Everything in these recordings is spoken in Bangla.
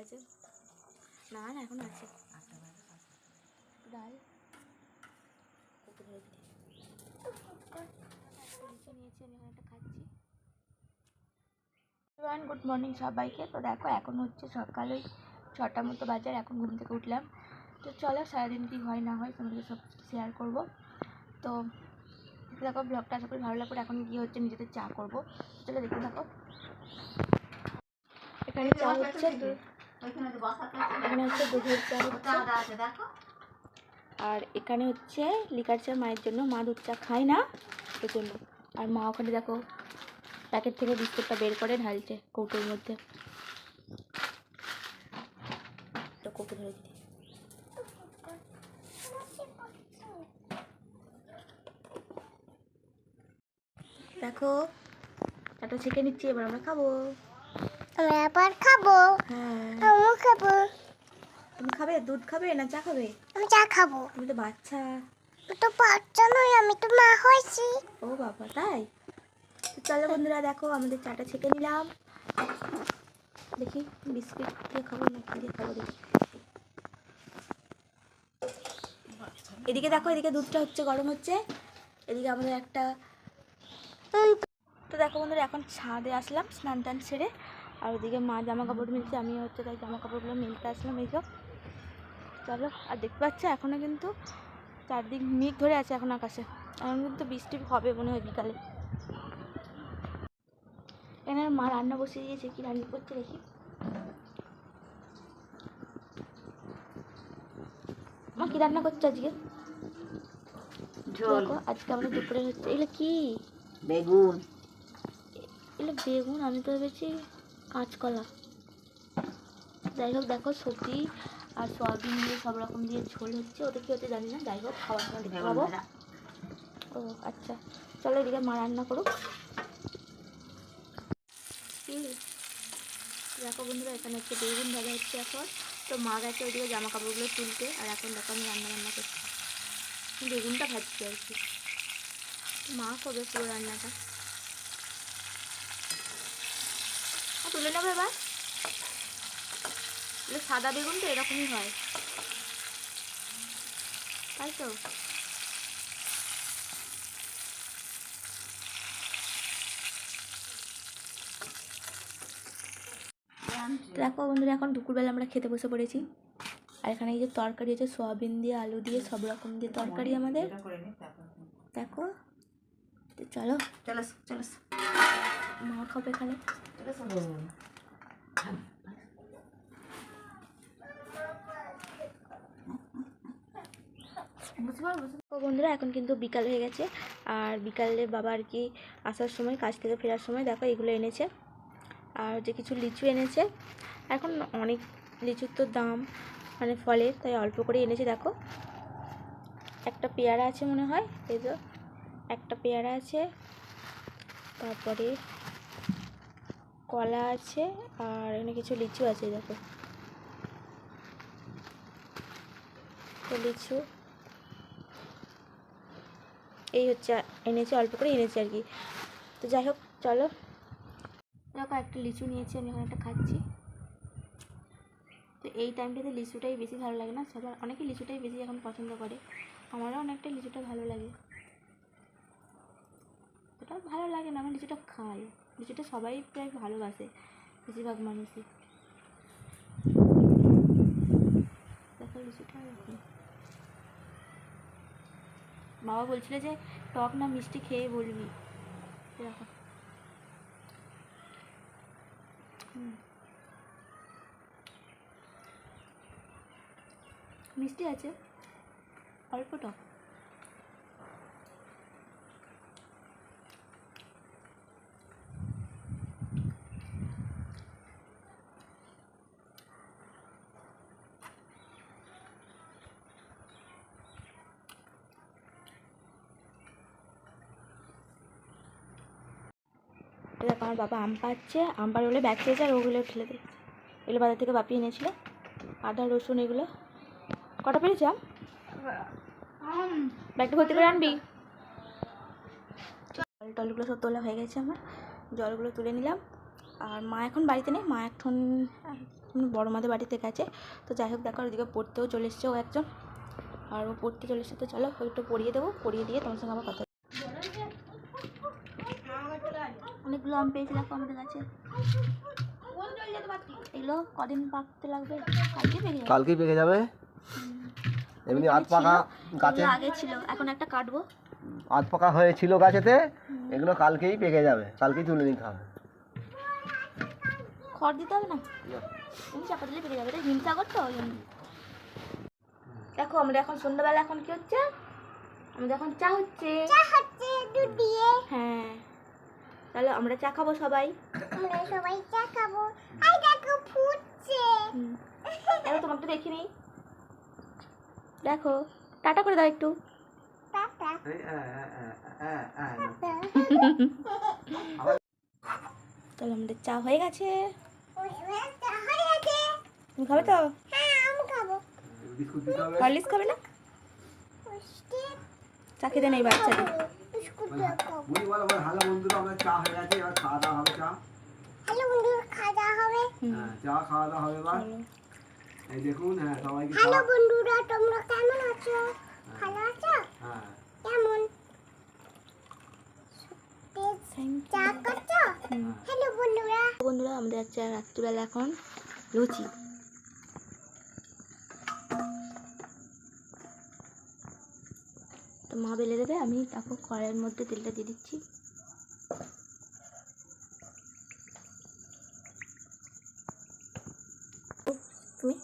বাজে? না না এখন আছে ডাল নিয়েছি আমি এখানে একটা খাচ্ছি। গুড মর্নিং সবাইকে। তো দেখো এখন হচ্ছে সকাল ওই 6টার মতো বাজে, এখন ঘুম থেকে উঠলাম। তো চলো সারাদিন কী হয় না হয় তোমাদের সব শেয়ার করবো। তো দেখো ব্লগটা আশা করি ভালো লাগবে। এখন গিয়ে হচ্ছে নিজেদের চা করবো, চলো দেখতে থাকো। এখানে চা হচ্ছে, এখানে হচ্ছে দুধের চা হচ্ছে, আর এখানে হচ্ছে লিকার চা মায়ের জন্য। মা দুধ চা খায় না ওই জন্য। আর মা ওখানে দেখো প্যাকেট থেকে বিস্কুটটা বের করে ঢালছে কৌটোর মধ্যে। তো কৌটো ধরে দিই। দেখো চাটা ছেঁকে নিচ্ছি, এবার আমরা খাবো। আমি আবার খাবো। হ্যাঁ আমিও খাবো। তুমি খাবে? দুধ খাবে না চা খাবে? আমি চা খাবো। তুমি তো বাচ্চা। আমি তো বাচ্চা নই, আমি তো মা হয়েছি। ও বাবা তাই? তো চলো বন্ধুরা দেখো আমাদের চাটা ছেঁকে নিলাম। দেখি বিস্কিট দিয়ে খাবো না কি দিয়ে খাবো দেখি। এদিকে দেখো, এদিকে দুধটা হচ্ছে গরম হচ্ছে, এদিকে আমাদের একটা। তো দেখো বন্ধুরা এখন ছাদে আসলাম স্নান টান সেরে, আর ওদিকে মা জামা কাপড় মিলছে, আমি হচ্ছে তাই জামা কাপড়গুলো মিলতে আসলাম এইসব। চলো, আর দেখতে পাচ্ছ এখনও কিন্তু চারদিক মেঘ ধরে আছে এখন আকাশে, এখন কিন্তু বৃষ্টি হবে মনে হয় বিকালে। এখানে মা রান্না বসিয়ে দিয়েছে, কি রান্না করছে দেখি। মা কি রান্না করছে আজকে? ঝোল। আজকে আমাদের দুপুরে হচ্ছে এগুলো কি? বেগুন। এগুলো বেগুন, আমি তো ভেবেছি কাঁচকলা। যাই হোক দেখো সবজি আর সয়াবিন দিয়ে সব রকম দিয়ে ঝোল হচ্ছে, ওটা কি হচ্ছে জানি না। যাই হোক খাওয়ার সময় দেখতে পাবো। ও আচ্ছা, চলো এদিকে মা রান্না করুক। দেখো বন্ধুরা এখানে হচ্ছে বেগুন ভাজা হচ্ছে এখন। তো মা গেছে ওইদিকে জামা কাপড়গুলো তুলতে, আর এখন দেখো আমি রান্না করছি, বেগুনটা ভাজছি আর কি। মা করবে পুরো রান্নাটা। তুলে নেবো এবার। সাদা বেগুন তো এরকমই হয়, তাই তো। দেখো বন্ধুরা এখন দুপুরবেলা আমরা খেতে বসে পড়েছি, আর এখানে এই যে তরকারি হচ্ছে সয়াবিন দিয়ে আলু দিয়ে সব রকম দিয়ে তরকারি আমাদের। দেখো তো চলো চলো চলো মা খাবে এখানে। বন্ধুরা এখন কিন্তু বিকাল হয়ে গেছে, আর বিকালে বাবা আর কি আসার সময় কাজ থেকে ফেরার সময় দেখো এগুলো এনেছে, আর যে কিছু লিচু এনেছে। এখন অনেক লিচুর তো দাম মানে ফলে, তাই অল্প করে এনেছে। দেখো একটা পেয়ারা আছে মনে হয়, এই তো একটা পেয়ারা আছে, তারপরে কলা আছে, আর এখানে কিছু লিচু আছে। দেখো তো লিচু এই হচ্ছে এনেছে, অল্প করে এনেছে আর কি। তো যাই হোক চলো দেখো একটা লিচু নিয়েছি আমি, এখন একটা খাচ্ছি। তো এই টাইমটাতে লিচুটাই বেশি ভালো লাগে না সবার, অনেকে লিচুটাই বেশি এখন পছন্দ করে, আমারও অনেকটা লিচুটা ভালো লাগে। ওটা ভালো লাগে না, আমার লিচুটা খাই, লিচুটা সবাই প্রায় ভালোবাসে বেশিরভাগ মানুষই। দেখো লিচুটা এরকম। বাবা বলছিল যে টক না মিষ্টি খেয়ে বলবি। দেখো মিষ্টি আছে, অল্প টক। দেখো আমার বাবা আম পাচ্ছে, আম পাড়ে বলে ব্যাগ চেয়েছে, আর ওগুলো ঠেলে দিয়েছে। এগুলো বাজার থেকে বাপিয়ে এনেছিল, আদা রসুন এগুলো। কটা পেরেছি আম? ব্যাগটা ভর্তি করে আনবি। জল টলগুলো সব তোলা হয়ে গেছে আমার, জলগুলো তুলে নিলাম। আর মা এখন বাড়িতে নেই, মা এখন বড় মাদের বাড়িতে গেছে। তো যাই হোক দেখো ওইদিকে পড়তেও চলে এসছে ও একজন, আর ও পড়তে চলে এসছে। তো চলো একটু পড়িয়ে দেবো, পড়িয়ে দিয়ে তোমার সঙ্গে আমার কথা। অনেকগুলো আম পেয়েছি দেখো আমাদের গাছে। এগুলো কদিন পাকতে লাগবে? কালকেই পেকে যাবে। এমনি আধ পাকা গাছে আগে ছিল, এখন একটা কাটবো। আধ পাকা হয়েছিল গাছেতে, এগুলো কালকেই পেকে যাবে, কালকেই তুলে নিতে হবে। খড় দিতে হবে না, এমনি চাপা দিলে পেকে যাবে। এটা হিমসাগর তো ওই জন্য। দেখো আমরা এখন সন্ধ্যাবেলা, এখন কি হচ্ছে? আমাদের এখন চা হচ্ছে। দুধ দিয়ে। হ্যাঁ, তাহলে আমরা চা খাবো সবাই। আমরা সবাই চা খাবো। আই দেখো ফুটছে। দেখো তোমাকে তো দেখিনি। দেখো টাটা করে দাও একটু। টাটা। তাহলে আমাদের চা হয়ে গেছে। চা হয়ে গেছে। তুমি খাবে তো? হ্যাঁ আমি খাবো। হরলিক্স খাবে না? চা খেতে নেই বাচ্চাদের। বিস্কুট দিয়ে খাবো। হ্যালো বন্ধুরা, আমরা চা হয়ে গেছে, এবার খাওয়া দাওয়া হবে। চা হ্যালো বন্ধুরা, খাওয়া হবে। হ্যাঁ, চা খাওয়া দাওয়া হবে এবার। এই দেখুন, হ্যাঁ সবাইকে হ্যালো বন্ধুরা, তোমরা কেমন আছো? ভালো আছো? হ্যাঁ কেমন? চা করছো? হ্যালো বন্ধুরা। বন্ধুরা আমাদের হচ্ছে রাত্রিবেলা এখন লুচি। তো মা বেলে দেবে, আমি তারপর কড়াইয়ের মধ্যে তেলটা দিয়ে দিচ্ছি। তুমি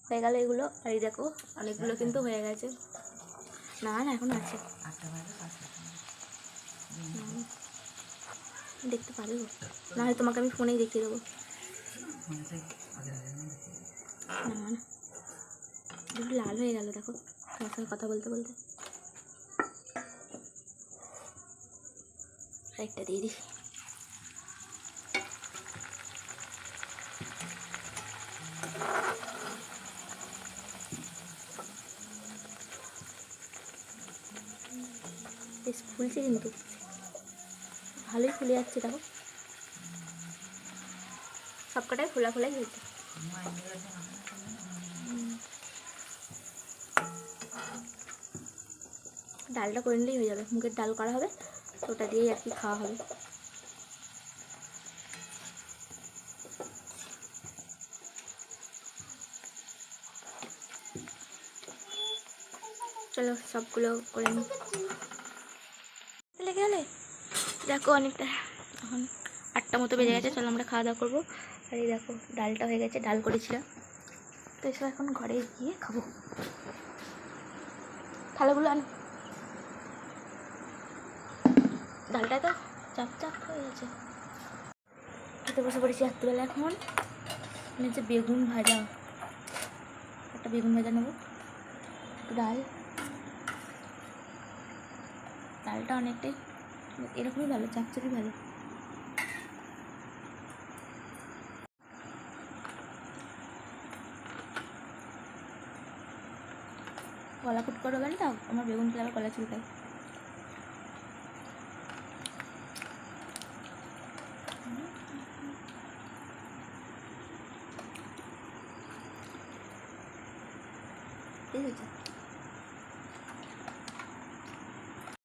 হয়ে গেল এগুলো, আর এই দেখো অনেকগুলো কিন্তু হয়ে গেছে। না না এখন আছে, দেখতে পারবে গো, না হয় তোমাকে আমি ফোনেই দেখিয়ে দেবো। না না একটু লাল হয়ে গেল দেখো তোমার সঙ্গে কথা বলতে বলতে। আরেকটা দিয়ে দিই। বেশ ফুলছে কিন্তু, ভালোই ফুলে যাচ্ছে দেখো, সবকটাই ফোলা ফোলাই হয়েছে। ডালটা করে নিলেই হয়ে যাবে, মুগের ডাল করা হবে, তো ওটা দিয়েই আর কি খাওয়া হবে। চলো সবগুলো করে নিই। লেগে গেলে দেখো অনেকটা, এখন 8টা মতো বেজে গেছে। চলো আমরা খাওয়া দাওয়া করবো। আর এই দেখো ডালটা হয়ে গেছে, ডাল করেছিলাম, তো এসব এখন ঘরে গিয়ে খাবো। থালাগুলো আনো, ডালটা তো চাপ চাপ হয়ে গেছে। খেতে বসে পড়েছি রাত্রিবেলা। এখন হচ্ছে বেগুন ভাজা, একটা বেগুন ভাজা নেবো, একটু ডাল, ডালটা অনেকটাই এরকমই ভালো, চাপচাপই ভালো। কলা ফুট করে গেলে তাও আমার বেগুন খেলে আবার কলা চুলকায়। ঠিক আছে।